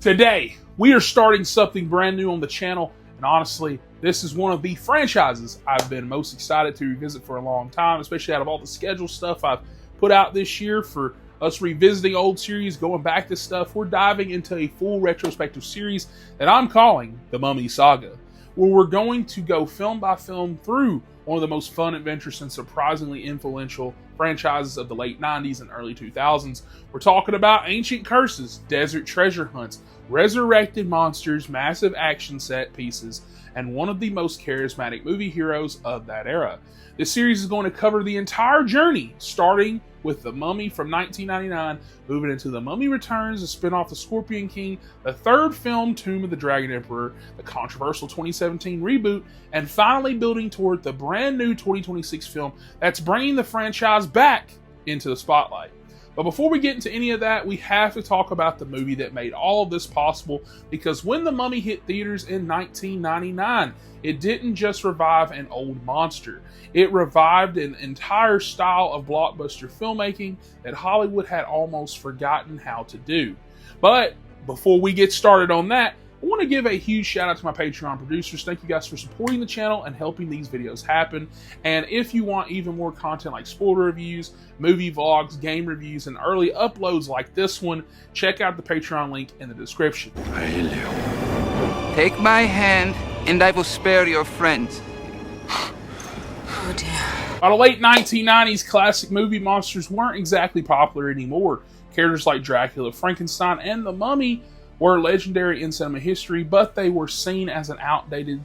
Today, we are starting something brand new on the channel, and honestly, this is one of the franchises I've been most excited to revisit for a long time, especially out of all the schedule stuff I've put out this year for us revisiting old series, going back to stuff. We're diving into a full retrospective series that I'm calling the Mummy Saga, where we're going to go film by film through one of the most fun, adventurous, and surprisingly influential franchises of the late 90s and early 2000s. We're talking about ancient curses, desert treasure hunts, resurrected monsters, massive action set pieces, and one of the most charismatic movie heroes of that era. This series is going to cover the entire journey, starting with The Mummy from 1999, moving into The Mummy Returns, a spin-off The Scorpion King, the third film, Tomb of the Dragon Emperor, the controversial 2017 reboot, and finally building toward the brand new 2026 film that's bringing the franchise back into the spotlight. But before we get into any of that, we have to talk about the movie that made all of this possible, because when The Mummy hit theaters in 1999, it didn't just revive an old monster. It revived an entire style of blockbuster filmmaking that Hollywood had almost forgotten how to do. But before we get started on that, I want to give a huge shout out to my Patreon producers. Thank you guys for supporting the channel and helping these videos happen. And if you want even more content like spoiler reviews, movie vlogs, game reviews, and early uploads like this one, check out the Patreon link in the description. Take my hand and I will spare your friends. Oh dear. By the late 1990s, classic movie monsters weren't exactly popular anymore. Characters like Dracula, Frankenstein, and The Mummy were legendary in cinema history, but they were seen as an outdated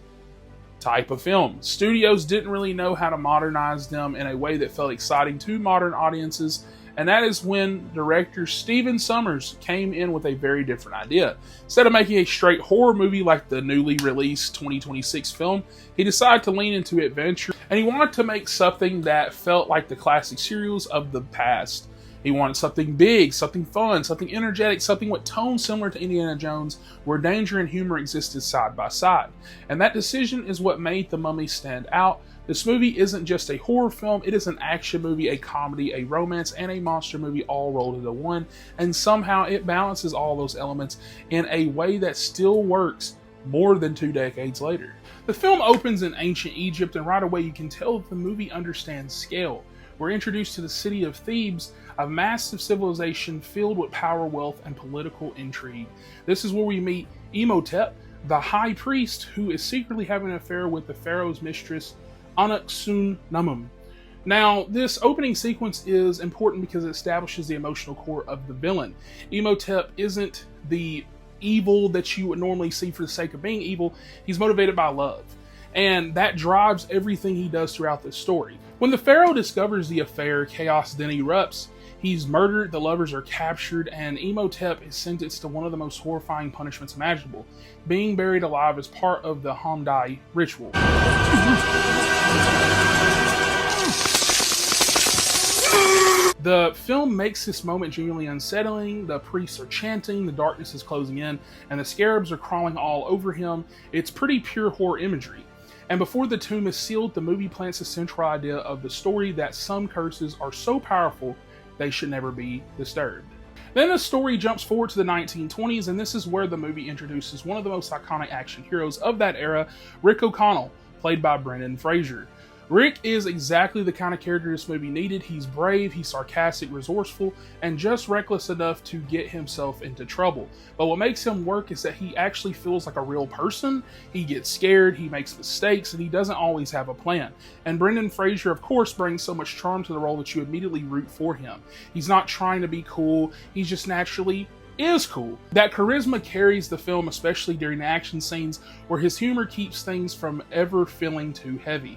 type of film. Studios didn't really know how to modernize them in a way that felt exciting to modern audiences, and that is when director Stephen Sommers came in with a very different idea. Instead of making a straight horror movie like the newly released 2026 film, he decided to lean into adventure, and he wanted to make something that felt like the classic serials of the past. He wanted something big, something fun, something energetic, something with tone similar to Indiana Jones, where danger and humor existed side by side. And that decision is what made The Mummy stand out. This movie isn't just a horror film, it is an action movie, a comedy, a romance, and a monster movie all rolled into one, and somehow it balances all those elements in a way that still works more than 2 decades later. The film opens in ancient Egypt, and right away you can tell that the movie understands scale. We're introduced to the city of Thebes, a massive civilization filled with power, wealth, and political intrigue. This is where we meet Imhotep, the high priest who is secretly having an affair with the pharaoh's mistress, Anck-Sun-Namun. Now, this opening sequence is important because it establishes the emotional core of the villain. Imhotep isn't the evil that you would normally see for the sake of being evil. He's motivated by love, and that drives everything he does throughout this story. When the pharaoh discovers the affair, chaos then erupts. He's murdered, the lovers are captured, and Imhotep is sentenced to one of the most horrifying punishments imaginable, being buried alive as part of the Hamdai ritual. The film makes this moment genuinely unsettling. The priests are chanting, the darkness is closing in, and the scarabs are crawling all over him. It's pretty pure horror imagery. And before the tomb is sealed, the movie plants the central idea of the story that some curses are so powerful they should never be disturbed. Then the story jumps forward to the 1920s, and this is where the movie introduces one of the most iconic action heroes of that era, Rick O'Connell, played by Brendan Fraser. Rick is exactly the kind of character this movie needed. He's brave, he's sarcastic, resourceful, and just reckless enough to get himself into trouble. But what makes him work is that he actually feels like a real person. He gets scared, he makes mistakes, and he doesn't always have a plan. And Brendan Fraser, of course, brings so much charm to the role that you immediately root for him. He's not trying to be cool, he's just naturally is cool. That charisma carries the film, especially during the action scenes where his humor keeps things from ever feeling too heavy.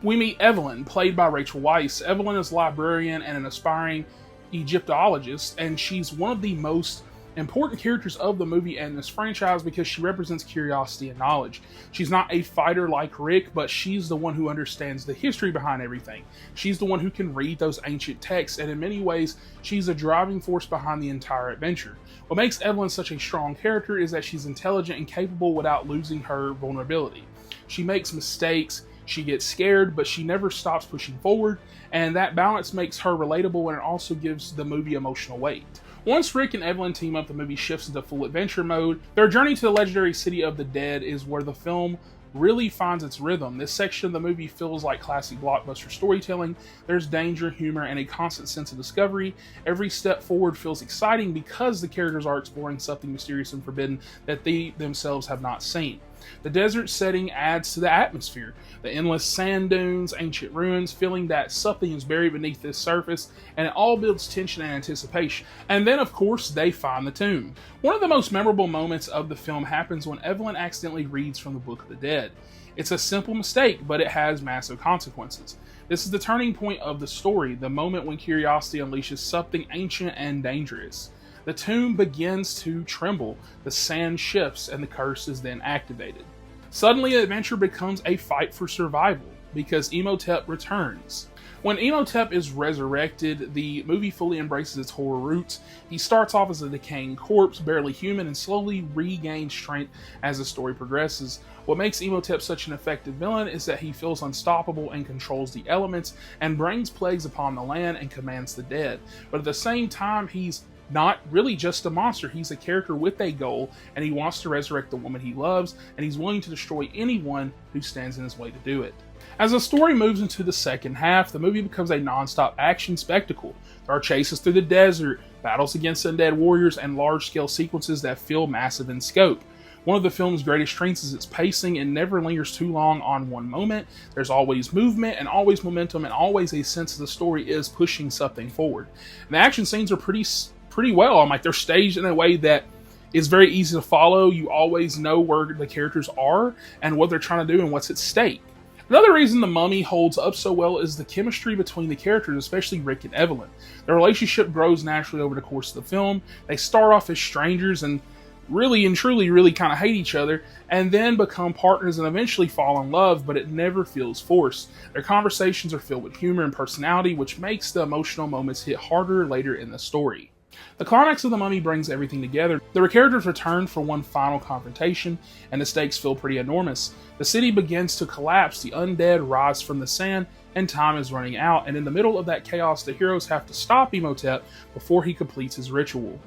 We meet Evelyn, played by Weisz. Evelyn is a librarian and an aspiring Egyptologist, and she's one of the most important characters of the movie and this franchise because she represents curiosity and knowledge. She's not a fighter like Rick, but she's the one who understands the history behind everything. She's the one who can read those ancient texts, and in many ways, she's a driving force behind the entire adventure. What makes Evelyn such a strong character is that she's intelligent and capable without losing her vulnerability. She makes mistakes, She gets scared, but she never stops pushing forward, and that balance makes her relatable, and it also gives the movie emotional weight. Once Rick and Evelyn team up, the movie shifts into full adventure mode. Their journey to the legendary city of the dead is where the film really finds its rhythm. This section of the movie feels like classic blockbuster storytelling. There's danger, humor, and a constant sense of discovery. Every step forward feels exciting because the characters are exploring something mysterious and forbidden that they themselves have not seen. The desert setting adds to the atmosphere. The endless sand dunes, ancient ruins, feeling that something is buried beneath this surface, and it all builds tension and anticipation. And then, of course, they find the tomb. One of the most memorable moments of the film happens when Evelyn accidentally reads from the Book of the Dead. It's a simple mistake, but it has massive consequences. This is the turning point of the story, the moment when curiosity unleashes something ancient and dangerous. The tomb begins to tremble, the sand shifts, and the curse is then activated. Suddenly, adventure becomes a fight for survival, because Imhotep returns. When Imhotep is resurrected, the movie fully embraces its horror roots. He starts off as a decaying corpse, barely human, and slowly regains strength as the story progresses. What makes Imhotep such an effective villain is that he feels unstoppable and controls the elements, and brings plagues upon the land and commands the dead. But at the same time, he's not really just a monster. He's a character with a goal, and he wants to resurrect the woman he loves, and he's willing to destroy anyone who stands in his way to do it. As the story moves into the second half, the movie becomes a non-stop action spectacle. There are chases through the desert, battles against undead warriors, and large-scale sequences that feel massive in scope. One of the film's greatest strengths is its pacing. It never lingers too long on one moment. There's always movement and always momentum and always a sense of the story is pushing something forward. And the action scenes are pretty well. They're staged in a way that is very easy to follow. You always know where the characters are and what they're trying to do and what's at stake. Another reason The Mummy holds up so well is the chemistry between the characters, especially Rick and Evelyn. Their relationship grows naturally over the course of the film. They start off as strangers and really and truly kind of hate each other, and then become partners and eventually fall in love, but it never feels forced. Their conversations are filled with humor and personality, which makes the emotional moments hit harder later in the story. The climax of The Mummy brings everything together. The characters return for one final confrontation, and the stakes feel pretty enormous. The city begins to collapse, the undead rise from the sand, and time is running out, and in the middle of that chaos, the heroes have to stop Imhotep before he completes his ritual.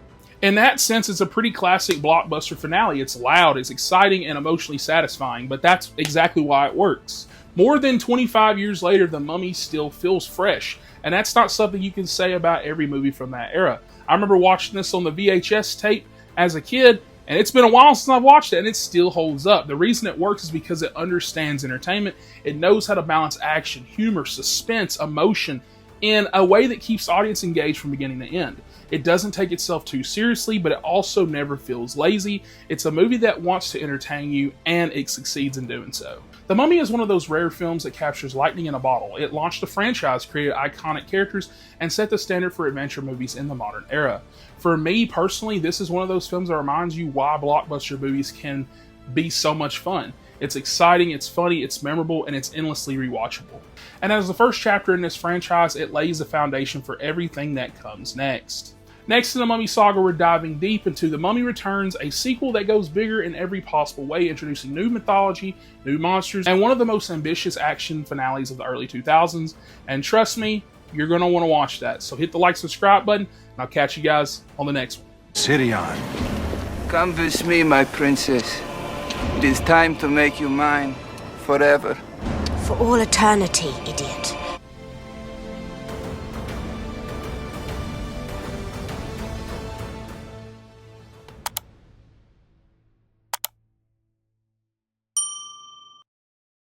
In that sense, it's a pretty classic blockbuster finale. It's loud, it's exciting, and emotionally satisfying, but that's exactly why it works. More than 25 years later, The Mummy still feels fresh, and that's not something you can say about every movie from that era. I remember watching this on the VHS tape as a kid, and it's been a while since I've watched it, and it still holds up. The reason it works is because it understands entertainment. It knows how to balance action, humor, suspense, emotion in a way that keeps the audience engaged from beginning to end. It doesn't take itself too seriously, but it also never feels lazy. It's a movie that wants to entertain you, and it succeeds in doing so. The Mummy is one of those rare films that captures lightning in a bottle. It launched a franchise, created iconic characters, and set the standard for adventure movies in the modern era. For me personally, this is one of those films that reminds you why blockbuster movies can be so much fun. It's exciting, it's funny, it's memorable, and it's endlessly rewatchable. And as the first chapter in this franchise, it lays the foundation for everything that comes next. Next in the Mummy Saga, we're diving deep into The Mummy Returns, a sequel that goes bigger in every possible way, introducing new mythology, new monsters, and one of the most ambitious action finales of the early 2000s. And trust me, you're going to want to watch that. So hit the like, subscribe button, and I'll catch you guys on the next one. City on. Come with me, my princess. It is time to make you mine forever. For all eternity, idiot.